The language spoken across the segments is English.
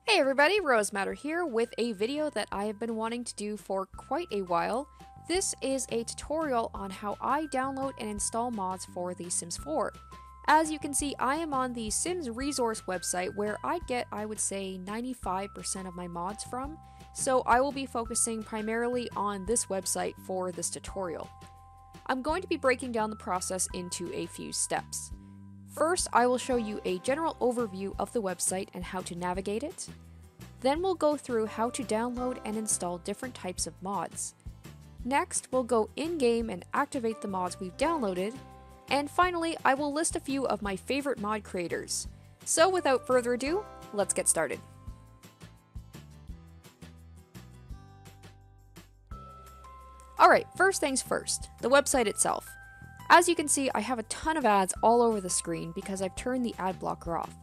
Hey everybody, RemusSirion here with a video that I have been wanting to do for quite a while. This is a tutorial on how I download and install mods for The Sims 4. As you can see, I am on the Sims resource website where I get, I would say, 95% of my mods from, so I will be focusing primarily on this website for this tutorial. I'm going to be breaking down the process into a few steps. First, I will show you a general overview of the website and how to navigate it. Then we'll go through how to download and install different types of mods. Next, we'll go in-game and activate the mods we've downloaded. And finally, I will list a few of my favorite mod creators. So without further ado, let's get started. Alright, first things first, the website itself. As you can see, I have a ton of ads all over the screen because I've turned the ad blocker off.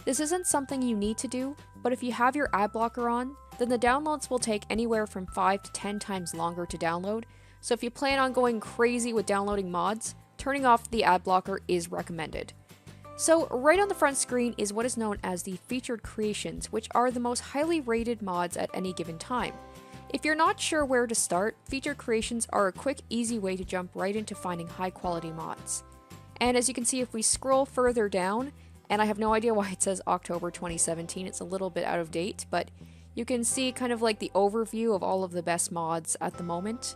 This isn't something you need to do, but if you have your ad blocker on, then the downloads will take anywhere from 5 to 10 times longer to download, so if you plan on going crazy with downloading mods, turning off the ad blocker is recommended. So right on the front screen is what is known as the featured creations, which are the most highly rated mods at any given time. If you're not sure where to start, featured creations are a quick, easy way to jump right into finding high-quality mods. And as you can see, if we scroll further down, and I have no idea why it says October 2017, it's a little bit out of date, but you can see kind of like the overview of all of the best mods at the moment.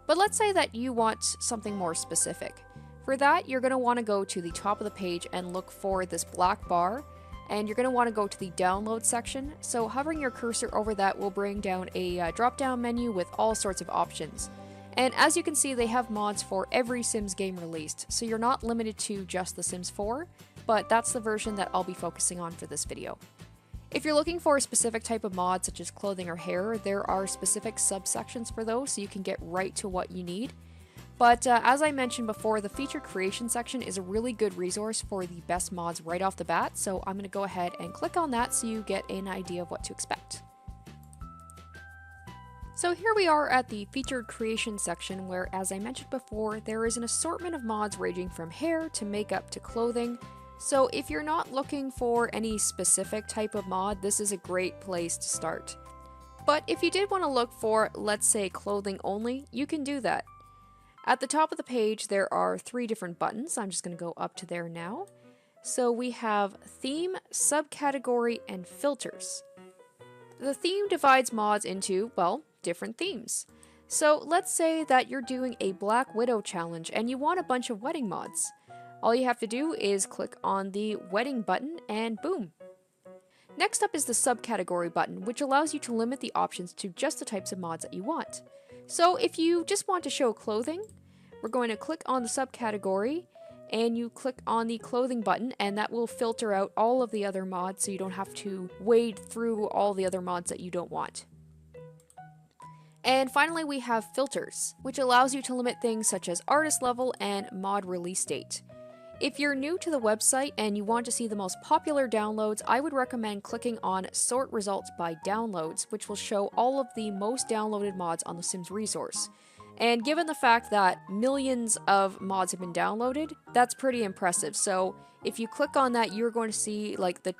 But let's say that you want something more specific. For that, you're going to want to go to the top of the page and look for this black bar, and you're going to want to go to the download section. So hovering your cursor over that will bring down a drop-down menu with all sorts of options. And as you can see, they have mods for every Sims game released, so you're not limited to just The Sims 4, but that's the version that I'll be focusing on for this video. If you're looking for a specific type of mod, such as clothing or hair, there are specific subsections for those, so you can get right to what you need. But as I mentioned before, the featured creation section is a really good resource for the best mods right off the bat, so I'm going to go ahead and click on that so you get an idea of what to expect. So here we are at the featured creation section where, as I mentioned before, there is an assortment of mods ranging from hair to makeup to clothing. So if you're not looking for any specific type of mod, this is a great place to start. But if you did want to look for, let's say, clothing only, you can do that. At the top of the page, there are 3 different buttons. I'm just going to go up to there now. So we have theme, subcategory, and filters. The theme divides mods into, well, different themes. So let's say that you're doing a Black Widow challenge and you want a bunch of wedding mods. All you have to do is click on the wedding button and boom. Next up is the subcategory button, which allows you to limit the options to just the types of mods that you want. So if you just want to show clothing, we're going to click on the subcategory and you click on the clothing button, and that will filter out all of the other mods so you don't have to wade through all the other mods that you don't want. And finally we have filters, which allows you to limit things such as artist level and mod release date. If you're new to the website and you want to see the most popular downloads, I would recommend clicking on Sort Results by Downloads, which will show all of the most downloaded mods on the Sims resource. And given the fact that millions of mods have been downloaded, that's pretty impressive. So if you click on that, you're going to see like the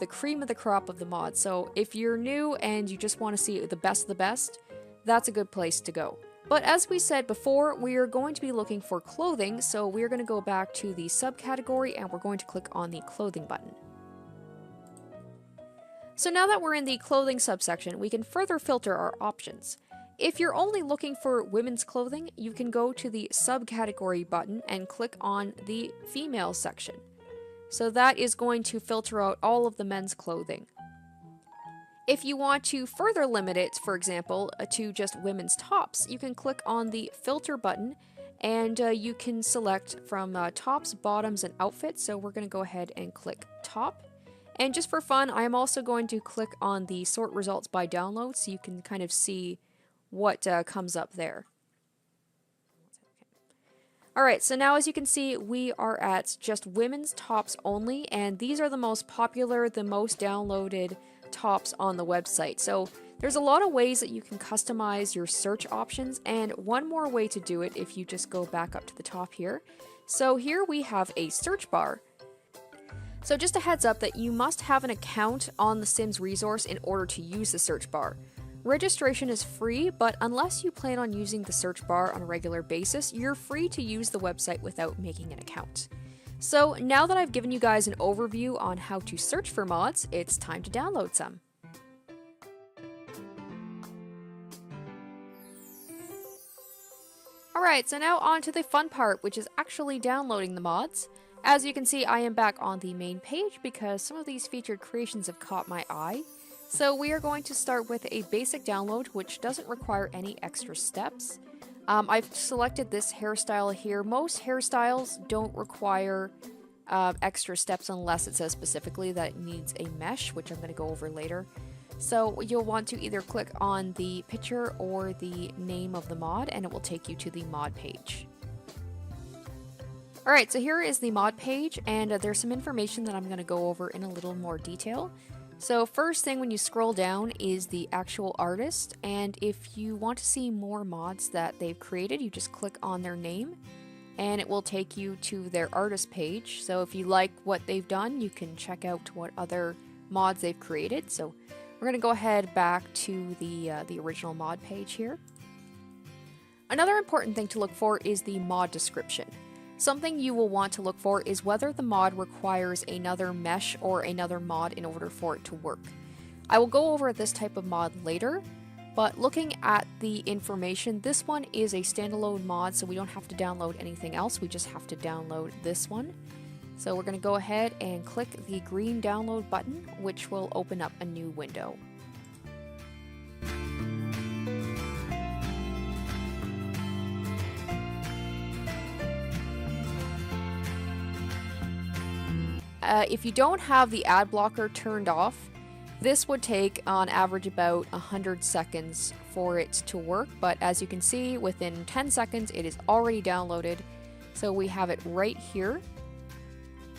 cream of the crop of the mods. So if you're new and you just want to see the best of the best, that's a good place to go. But as we said before, we are going to be looking for clothing, so we're going to go back to the subcategory and we're going to click on the clothing button. So now that we're in the clothing subsection, we can further filter our options. If you're only looking for women's clothing, you can go to the subcategory button and click on the female section. So that is going to filter out all of the men's clothing. If you want to further limit it, for example, to just women's tops, you can click on the filter button and you can select from tops, bottoms, and outfits. So we're going to go ahead and click top. And just for fun, I am also going to click on the sort results by download so you can kind of see what comes up there. Alright, so now as you can see, we are at just women's tops only, and these are the most popular, the most downloaded tops on the website. So there's a lot of ways that you can customize your search options, and one more way to do it if you just go back up to the top here. So here we have a search bar. So just a heads up that you must have an account on the Sims resource in order to use the search bar. Registration is free, but unless you plan on using the search bar on a regular basis, you're free to use the website without making an account. So now that I've given you guys an overview on how to search for mods, it's time to download some. Alright, so now on to the fun part, which is actually downloading the mods. As you can see, I am back on the main page because some of these featured creations have caught my eye. So we are going to start with a basic download, which doesn't require any extra steps. I've selected this hairstyle here. Most hairstyles don't require extra steps unless it says specifically that it needs a mesh, which I'm going to go over later. So you'll want to either click on the picture or the name of the mod, and it will take you to the mod page. Alright, so here is the mod page, and there's some information that I'm going to go over in a little more detail. So first thing when you scroll down is the actual artist, and if you want to see more mods that they've created, you just click on their name and it will take you to their artist page. So if you like what they've done, you can check out what other mods they've created. So we're going to go ahead back to the original mod page here. Another important thing to look for is the mod description. Something you will want to look for is whether the mod requires another mesh or another mod in order for it to work. I will go over this type of mod later, but looking at the information, this one is a standalone mod, so we don't have to download anything else, we just have to download this one. So we're going to go ahead and click the green download button, which will open up a new window. If you don't have the ad blocker turned off, this would take on average about 100 seconds for it to work, but as you can see, within 10 seconds it is already downloaded. So we have it right here,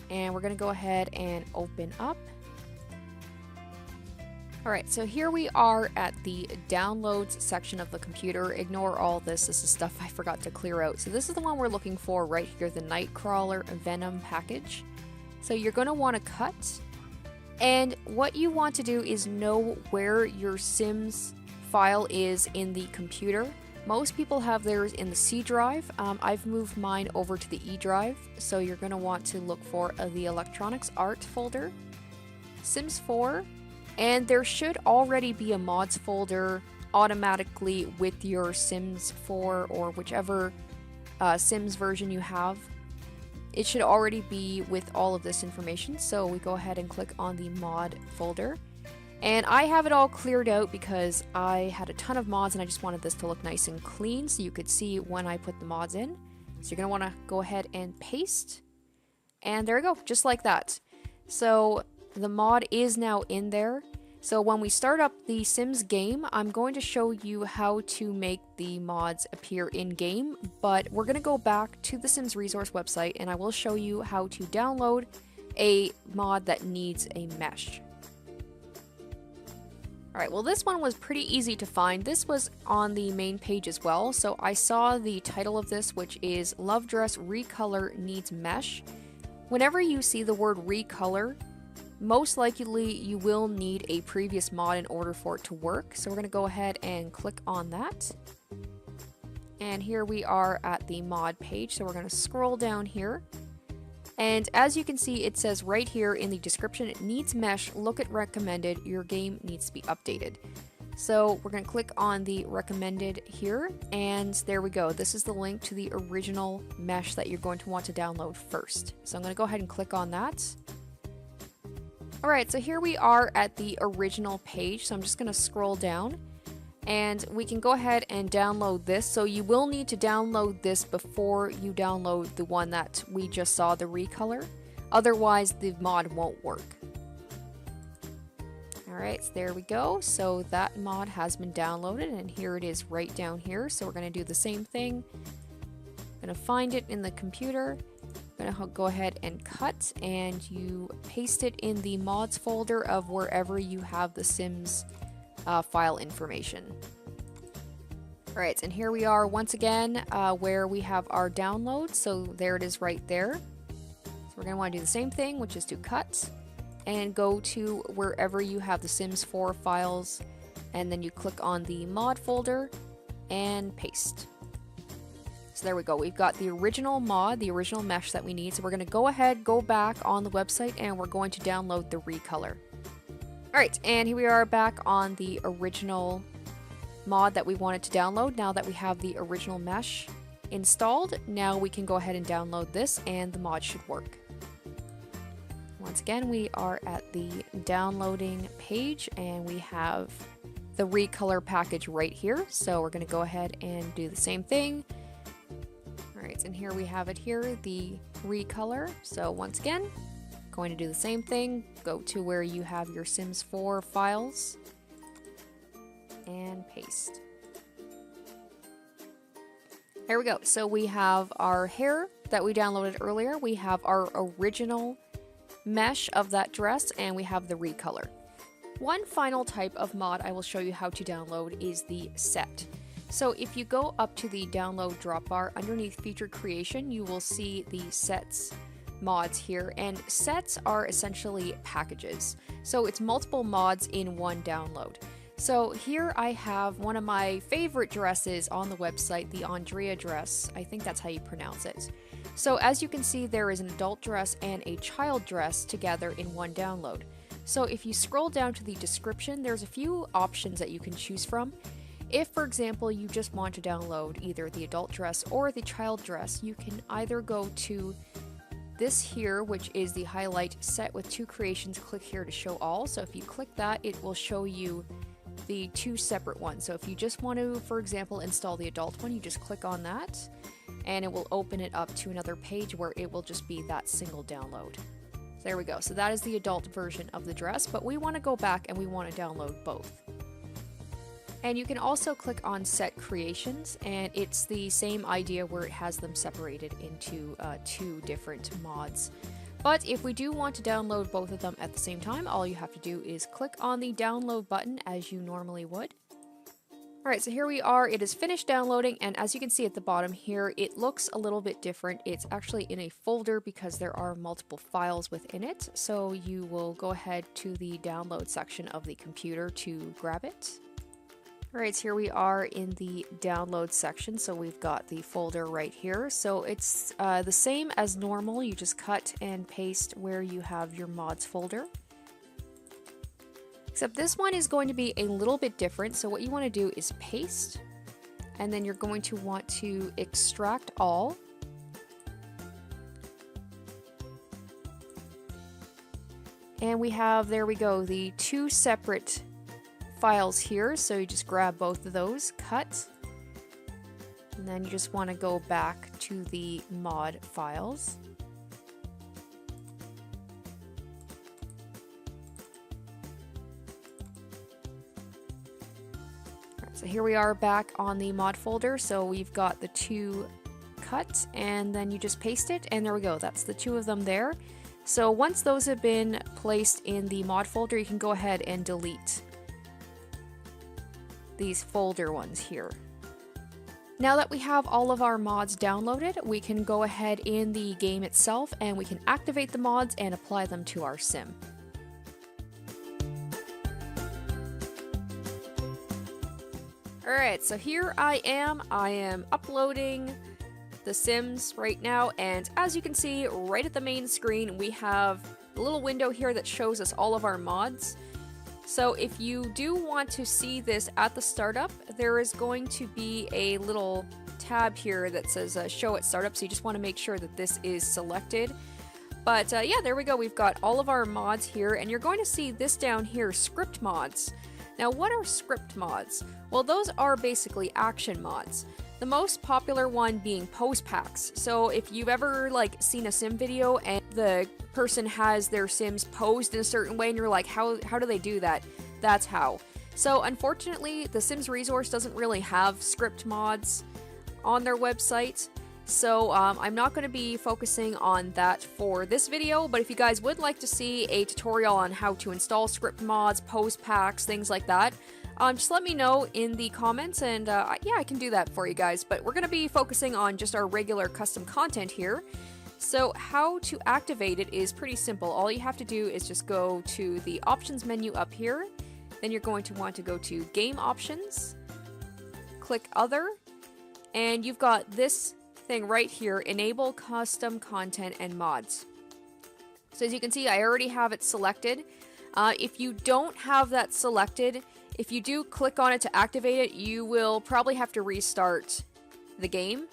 and we're going to go ahead and open up. Alright, so here we are at the downloads section of the computer. Ignore all this is stuff I forgot to clear out. So this is the one we're looking for right here, the Nightcrawler Venom package. So you're going to want to cut, and what you want to do is know where your Sims file is in the computer. Most people have theirs in the C drive. I've moved mine over to the E drive, so you're going to want to look for the Electronics Art folder, Sims 4, and there should already be a mods folder automatically with your Sims 4 or whichever Sims version you have. It should already be with all of this information, so we go ahead and click on the mod folder. And I have it all cleared out because I had a ton of mods and I just wanted this to look nice and clean so you could see when I put the mods in. So you're going to want to go ahead and paste. And there we go, just like that. So the mod is now in there. So when we start up the Sims game, I'm going to show you how to make the mods appear in-game, but we're going to go back to the Sims resource website and I will show you how to download a mod that needs a mesh. Alright, well this one was pretty easy to find. This was on the main page as well, so I saw the title of this, which is Love Dress Recolor Needs Mesh. Whenever you see the word recolor, most likely you will need a previous mod in order for it to work. So we're going to go ahead and click on that. And here we are at the mod page. So we're going to scroll down here. And as you can see, it says right here in the description, it needs mesh, look at recommended, your game needs to be updated. So we're going to click on the recommended here, and there we go. This is the link to the original mesh that you're going to want to download first. So I'm going to go ahead and click on that. Alright, so here we are at the original page, so I'm just going to scroll down, and we can go ahead and download this. So you will need to download this before you download the one that we just saw, the recolor. Otherwise, the mod won't work. Alright, so there we go. So that mod has been downloaded, and here it is right down here. So we're going to do the same thing. I'm going to find it in the computer. I'm going to go ahead and cut, and you paste it in the mods folder of wherever you have the Sims file information. Alright, and here we are once again where we have our download, so there it is right there. So we're going to want to do the same thing, which is to cut and go to wherever you have the Sims 4 files, and then you click on the mod folder and paste. So there we go, we've got the original mod, the original mesh that we need. So we're going to go ahead, go back on the website, and we're going to download the recolor. Alright, and here we are back on the original mod that we wanted to download. Now that we have the original mesh installed, now we can go ahead and download this and the mod should work. Once again, we are at the downloading page and we have the recolor package right here. So we're going to go ahead and do the same thing. Alright, and here we have it here, the recolor. So once again, going to do the same thing, go to where you have your Sims 4 files and paste. There we go. So we have our hair that we downloaded earlier, we have our original mesh of that dress, and we have the recolor. One final type of mod I will show you how to download is the set. So if you go up to the download drop bar underneath featured creation, you will see the sets mods here, and sets are essentially packages. So it's multiple mods in one download. So here I have one of my favorite dresses on the website, the Andrea dress. I think that's how you pronounce it. So as you can see, there is an adult dress and a child dress together in one download. So if you scroll down to the description, there's a few options that you can choose from. If, for example, you just want to download either the adult dress or the child dress, you can either go to this here, which is the highlight set with 2 creations, click here to show all. So if you click that, it will show you the 2 separate ones. So if you just want to, for example, install the adult one, you just click on that and it will open it up to another page where it will just be that single download. So there we go. So that is the adult version of the dress, but we want to go back and we want to download both. And you can also click on set creations, and it's the same idea where it has them separated into 2 different mods. But if we do want to download both of them at the same time, all you have to do is click on the download button as you normally would. Alright, so here we are, it is finished downloading, and as you can see at the bottom here, it looks a little bit different. It's actually in a folder because there are multiple files within it, so you will go ahead to the download section of the computer to grab it. Alright, so here we are in the download section, so we've got the folder right here. So it's the same as normal, you just cut and paste where you have your mods folder. Except this one is going to be a little bit different, so what you want to do is paste, and then you're going to want to extract all. And we have, there we go, the 2 separate files here, so you just grab both of those, cut, and then you just want to go back to the mod files. Alright, so here we are back on the mod folder, so we've got the 2 cut, and then you just paste it, and there we go, that's the 2 of them there. So once those have been placed in the mod folder, you can go ahead and delete these folder ones here. Now that we have all of our mods downloaded, we can go ahead in the game itself and we can activate the mods and apply them to our sim. Alright, so here I am uploading the Sims right now, and as you can see right at the main screen we have a little window here that shows us all of our mods. So if you do want to see this at the startup, there is going to be a little tab here that says show at startup, so you just want to make sure that this is selected. But yeah, there we go, we've got all of our mods here, and you're going to see this down here, script mods. Now what are script mods? Well, those are basically action mods. The most popular one being pose packs. So if you've ever seen a sim video and the person has their sims posed in a certain way and you're like, how do they do that? That's how. So unfortunately, the Sims Resource doesn't really have script mods on their website. So I'm not going to be focusing on that for this video, but if you guys would like to see a tutorial on how to install script mods, pose packs, things like that, just let me know in the comments, and yeah, I can do that for you guys. But we're going to be focusing on just our regular custom content here. So how to activate it is pretty simple. All you have to do is just go to the options menu up here. Then you're going to want to go to game options, click other, and you've got this thing right here, enable custom content and mods. So as you can see, I already have it selected. If you don't have that selected, if you do click on it to activate it, you will probably have to restart the game.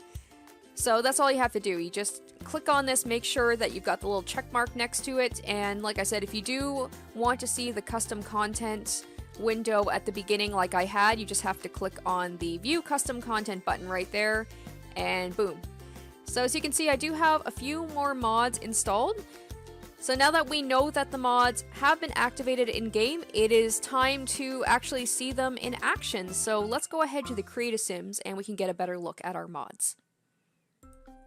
So that's all you have to do. You just click on this, make sure that you've got the little check mark next to it, and like I said, if you do want to see the custom content window at the beginning like I had, you just have to click on the view custom content button right there, and boom. So as you can see, I do have a few more mods installed. So now that we know that the mods have been activated in-game, it is time to actually see them in action. So let's go ahead to the Create-a-Sims and we can get a better look at our mods.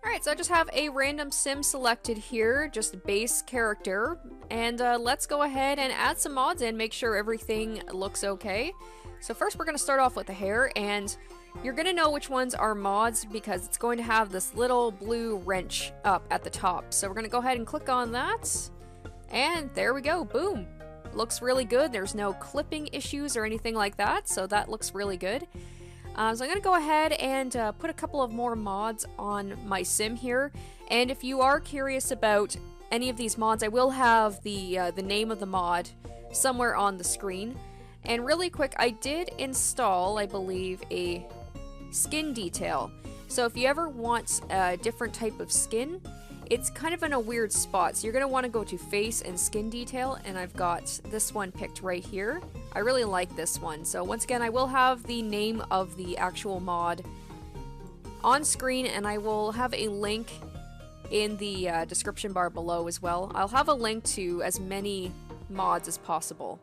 Alright, so I just have a random sim selected here, just base character, and let's go ahead and add some mods and make sure everything looks okay. So first we're going to start off with the hair, and you're going to know which ones are mods because it's going to have this little blue wrench up at the top. So we're going to go ahead and click on that, and there we go, boom. Looks really good, there's no clipping issues or anything like that, so that looks really good. So I'm going to go ahead and put a couple of more mods on my sim here, and if you are curious about any of these mods, I will have the name of the mod somewhere on the screen. And really quick, I did install, I believe, a skin detail. So if you ever want a different type of skin, it's kind of in a weird spot. So you're going to want to go to face and skin detail, and I've got this one picked right here. I really like this one. So once again, I will have the name of the actual mod on screen, and I will have a link in the description bar below as well. I'll have a link to as many mods as possible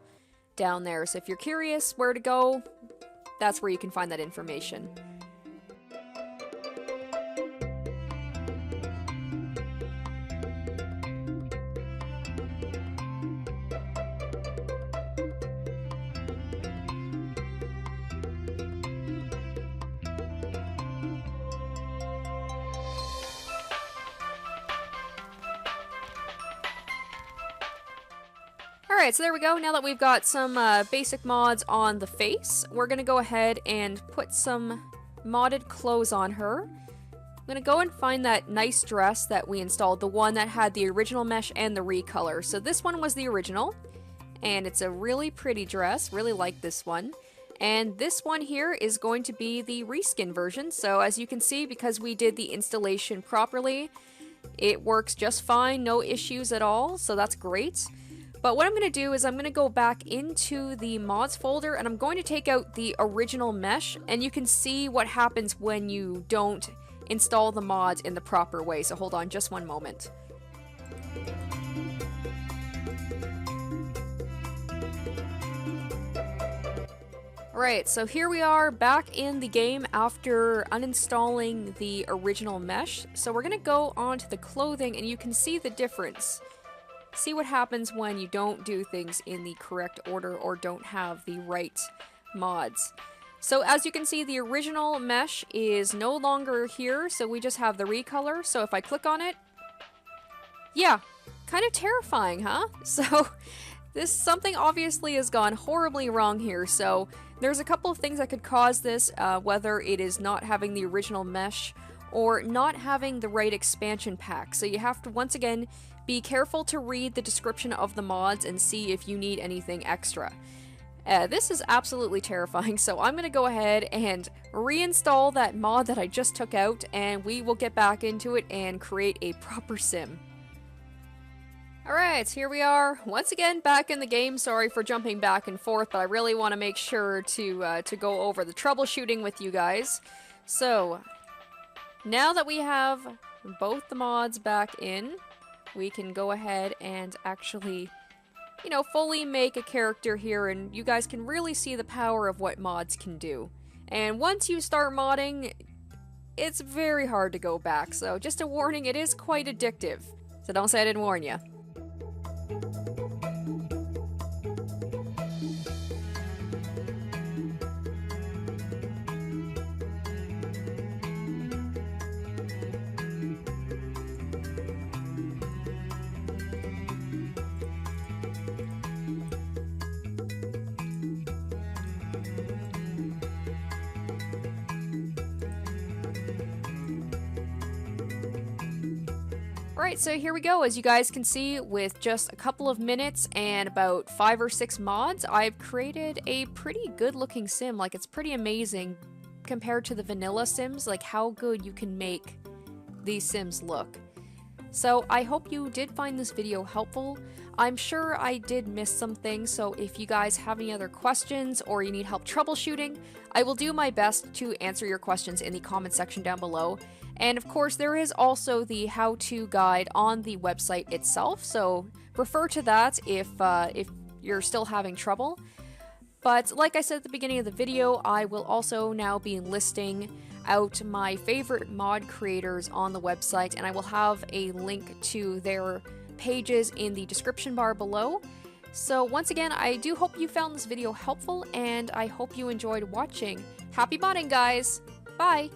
down there. So if you're curious where to go, that's where you can find that information. Alright, so there we go. Now that we've got some basic mods on the face, we're going to go ahead and put some modded clothes on her. I'm going to go and find that nice dress that we installed, the one that had the original mesh and the recolor. So this one was the original, and it's a really pretty dress. Really like this one. And this one here is going to be the reskin version. So as you can see, because we did the installation properly, it works just fine, no issues at all, so that's great. But what I'm going to do is I'm going to go back into the mods folder and I'm going to take out the original mesh, and you can see what happens when you don't install the mods in the proper way. So hold on just one moment. Alright, so here we are back in the game after uninstalling the original mesh. So we're going to go on to the clothing and you can see the difference. See what happens when you don't do things in the correct order or don't have the right mods. So as you can see, the original mesh is no longer here, so we just have the recolor. So if I click on it, yeah, kind of terrifying, huh? So something obviously has gone horribly wrong here. So there's a couple of things that could cause this, whether it is not having the original mesh or not having the right expansion pack. So you have to, once again, be careful to read the description of the mods and see if you need anything extra. This is absolutely terrifying, so I'm going to go ahead and reinstall that mod that I just took out, and we will get back into it and create a proper sim. Alright, so here we are, once again back in the game. Sorry for jumping back and forth, but I really want to make sure to go over the troubleshooting with you guys. So, now that we have both the mods back in, we can go ahead and actually, you know, fully make a character here, and you guys can really see the power of what mods can do. And once you start modding, it's very hard to go back, so just a warning, it is quite addictive. So don't say I didn't warn you. Alright, so here we go. As you guys can see, with just a couple of minutes and about 5 or 6 mods, I've created a pretty good looking sim. Like, it's pretty amazing compared to the vanilla sims, like how good you can make these sims look. So I hope you did find this video helpful. I'm sure I did miss some things, so if you guys have any other questions or you need help troubleshooting, I will do my best to answer your questions in the comment section down below. And of course, there is also the how-to guide on the website itself, so refer to that if you're still having trouble. But like I said at the beginning of the video, I will also now be listing out my favorite mod creators on the website, and I will have a link to their pages in the description bar below. So once again, I do hope you found this video helpful, and I hope you enjoyed watching. Happy modding, guys! Bye!